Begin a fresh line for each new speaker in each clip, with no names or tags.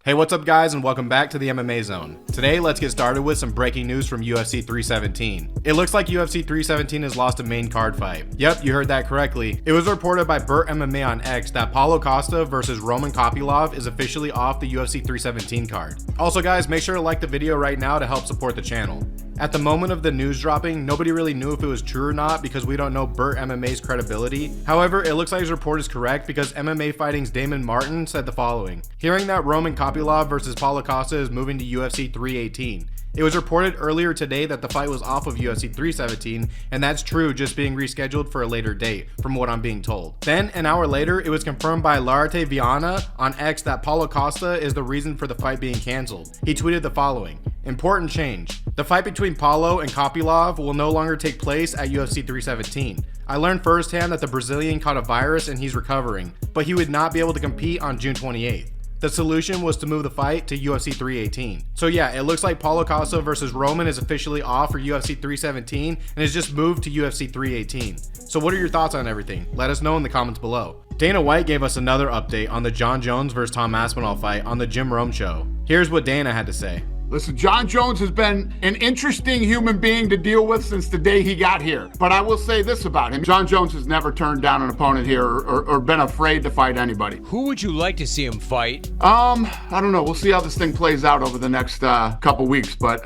Hey, what's up guys, and welcome back to the MMA Zone. Today, let's get started with some breaking news from UFC 317. It looks like UFC 317 has lost a main card fight. Yep, you heard that correctly. It was reported by Burt MMA on X that Paulo Costa versus Roman Kopylov is officially off the UFC 317 card. Also guys, make sure to like the video right now to help support the channel. At the moment of the news dropping, nobody really knew if it was true or not because we don't know Burt MMA's credibility. However, it looks like his report is correct because MMA Fighting's Damon Martin said the following. Hearing that Roman Kopylov versus Paulo Costa is moving to UFC 318. It was reported earlier today that the fight was off of UFC 317, and that's true, just being rescheduled for a later date, from what I'm being told. Then, an hour later, it was confirmed by Larate Viana on X that Paulo Costa is the reason for the fight being cancelled. He tweeted the following. Important change. The fight between Paulo and Kopylov will no longer take place at UFC 317. I learned firsthand that the Brazilian caught a virus and he's recovering, but he would not be able to compete on June 28th. The solution was to move the fight to UFC 318. So yeah, it looks like Paulo Costa versus Roman is officially off for UFC 317 and has just moved to UFC 318. So what are your thoughts on everything? Let us know in the comments below. Dana White gave us another update on the Jon Jones versus Tom Aspinall fight on the Jim Rome show. Here's what Dana had to say.
Listen, Jon Jones has been an interesting human being to deal with since the day he got here. But I will say this about him. Jon Jones has never turned down an opponent here or been afraid to fight anybody.
Who would you like to see him fight?
I don't know. We'll see how this thing plays out over the next couple weeks. But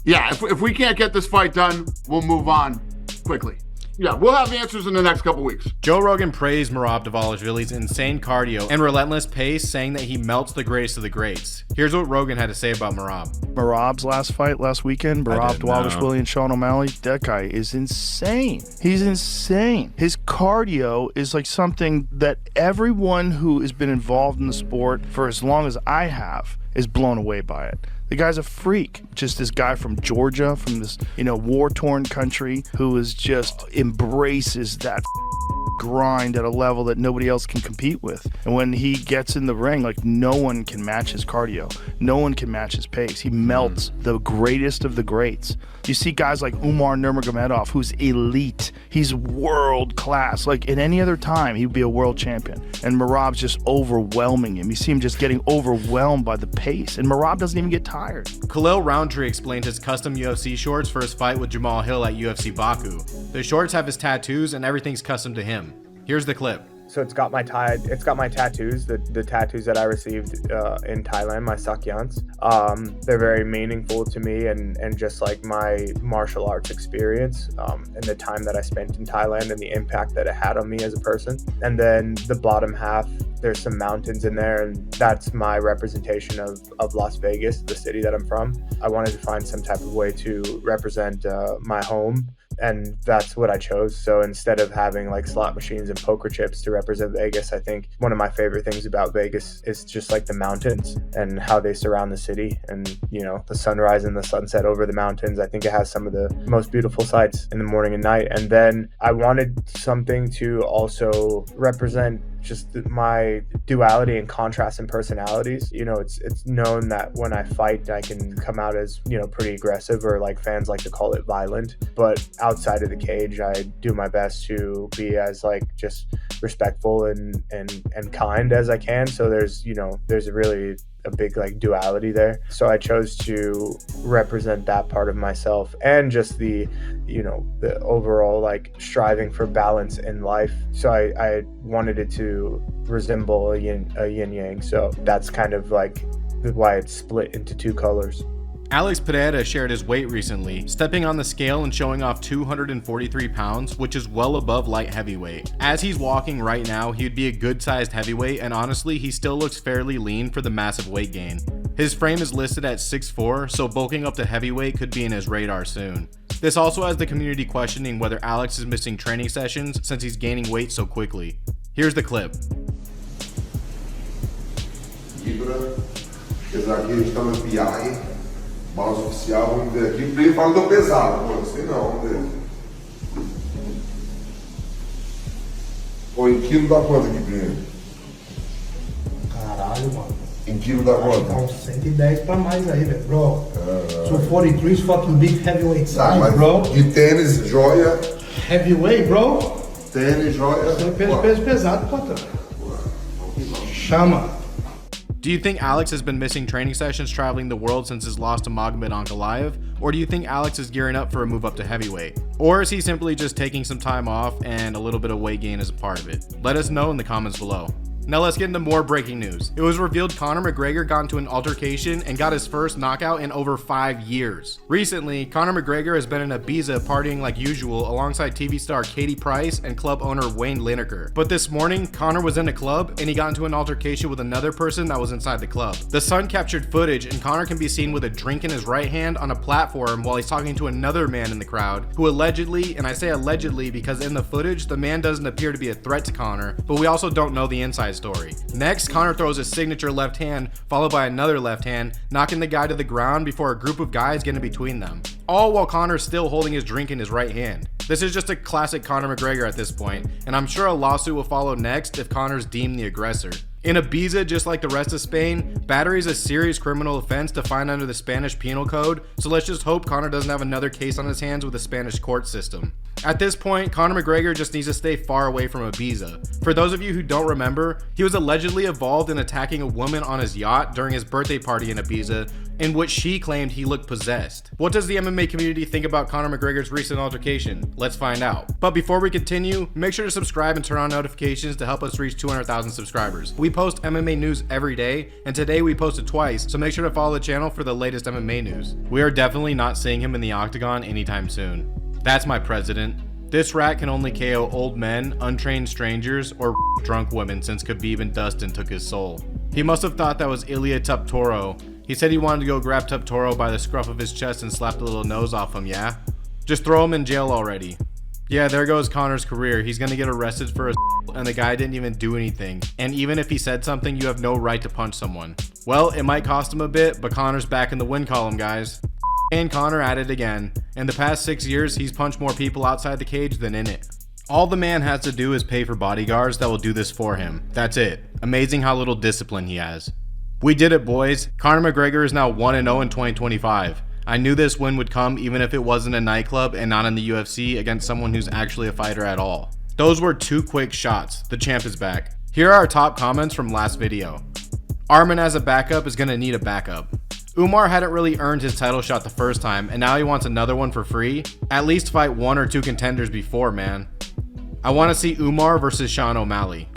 yeah, if we can't get this fight done, we'll move on quickly. Yeah, we'll have answers in the next couple weeks.
Joe Rogan praised Merab Dvalishvili's insane cardio and relentless pace, saying that he melts the greatest of the greats. Here's what Rogan had to say about Merab.
Merab's last fight last weekend, Merab Dvalishvili and Sean O'Malley, that guy is insane. He's insane. His cardio is like something that everyone who has been involved in the sport for as long as I have is blown away by it. The guy's a freak. Just this guy from Georgia, from this, war-torn country who is just embraces that grind at a level that nobody else can compete with. And when he gets in the ring, like no one can match his cardio. No one can match his pace. He melts the greatest of the greats. You see guys like Umar Nurmagomedov, who's elite. He's world class. Like in any other time, he'd be a world champion. And Merab's just overwhelming him. You see him just getting overwhelmed by the pace. And Merab doesn't even get tired.
Khalil Rountree explained his custom UFC shorts for his fight with Jamal Hill at UFC Baku. The shorts have his tattoos and everything's custom to him. Here's the clip.
So it's got my tattoos, the tattoos that I received in Thailand, my sakyans. They're very meaningful to me and just like my martial arts experience and the time that I spent in Thailand and the impact that it had on me as a person. And then the bottom half, there's some mountains in there, and that's my representation of Las Vegas, the city that I'm from. I wanted to find some type of way to represent my home, and that's what I chose. So instead of having like slot machines and poker chips to represent Vegas, I think one of my favorite things about Vegas is just like the mountains and how they surround the city, and the sunrise and the sunset over the mountains. I think it has some of the most beautiful sights in the morning and night. And then I wanted something to also represent just my duality and contrast in personalities. It's known that when I fight, I can come out as, pretty aggressive, or like fans like to call it violent. But outside of the cage, I do my best to be as like just respectful and kind as I can. So there's really a big like duality there. So I chose to represent that part of myself and just the overall like striving for balance in life. So I wanted it to resemble a yin yang. So that's kind of like why it's split into two colors.
Alex Pereira shared his weight recently, stepping on the scale and showing off 243 pounds, which is well above light heavyweight. As he's walking right now, he'd be a good-sized heavyweight, and honestly, he still looks fairly lean for the massive weight gain. His frame is listed at 6'4", so bulking up to heavyweight could be in his radar soon. This also has the community questioning whether Alex is missing training sessions since he's gaining weight so quickly. Here's the clip.
Libra, apesar que a gente tá no PI, balanço oficial, vamos ver aqui. O Plínio fala que eu pesado, pô, não sei não, vamos ver. Pô, em quilo dá quanto aqui, Plínio?
Caralho, mano.
Em quilo dá quanto?
Tá uns 110 pra mais aí, velho, bro. 243 is fucking big heavyweight size,
mas
bro.
De tênis, joia.
Heavyweight, bro.
Tênis, joia.
Peso pesado, patrão. Chama.
Do you think Alex has been missing training sessions traveling the world since his loss to Magomed Ankalaev? Or do you think Alex is gearing up for a move up to heavyweight? Or is he simply just taking some time off and a little bit of weight gain as a part of it? Let us know in the comments below. Now let's get into more breaking news. It was revealed Conor McGregor got into an altercation and got his first knockout in over 5 years. Recently, Conor McGregor has been in Ibiza partying like usual alongside TV star Katie Price and club owner Wayne Lineker. But this morning, Conor was in a club and he got into an altercation with another person that was inside the club. The Sun captured footage and Conor can be seen with a drink in his right hand on a platform while he's talking to another man in the crowd who allegedly, and I say allegedly because in the footage, the man doesn't appear to be a threat to Conor, but we also don't know the inside story. Next, Conor throws his signature left hand, followed by another left hand, knocking the guy to the ground before a group of guys get in between them. All while Conor's still holding his drink in his right hand. This is just a classic Conor McGregor at this point, and I'm sure a lawsuit will follow next if Conor's deemed the aggressor. In Ibiza, just like the rest of Spain, battery is a serious criminal offense defined under the Spanish Penal Code, so let's just hope Conor doesn't have another case on his hands with the Spanish court system. At this point, Conor McGregor just needs to stay far away from Ibiza. For those of you who don't remember, he was allegedly involved in attacking a woman on his yacht during his birthday party in Ibiza, in which she claimed he looked possessed. What does the MMA community think about Conor McGregor's recent altercation? Let's find out. But before we continue, make sure to subscribe and turn on notifications to help us reach 200,000 subscribers. We post MMA news every day, and today we posted twice, so make sure to follow the channel for the latest MMA news. We are definitely not seeing him in the octagon anytime soon. That's my president. This rat can only KO old men, untrained strangers, or drunk women since Khabib and Dustin took his soul. He must have thought that was Ilia Tuptoro. He said he wanted to go grab Tuptoro by the scruff of his chest and slap the little nose off him, yeah? Just throw him in jail already. Yeah, there goes Conor's career. He's gonna get arrested for and the guy didn't even do anything. And even if he said something, you have no right to punch someone. Well, it might cost him a bit, but Conor's back in the win column, guys. And Conor at it again. In the past 6 years, he's punched more people outside the cage than in it. All the man has to do is pay for bodyguards that will do this for him. That's it. Amazing how little discipline he has. We did it, boys. Conor McGregor is now 1-0 in 2025. I knew this win would come even if it wasn't a nightclub and not in the UFC against someone who's actually a fighter at all. Those were 2 quick shots. The champ is back. Here are our top comments from last video. Arman as a backup is gonna need a backup. Umar hadn't really earned his title shot the first time, and now he wants another one for free? At least fight 1 or 2 contenders before, man. I want to see Umar versus Sean O'Malley.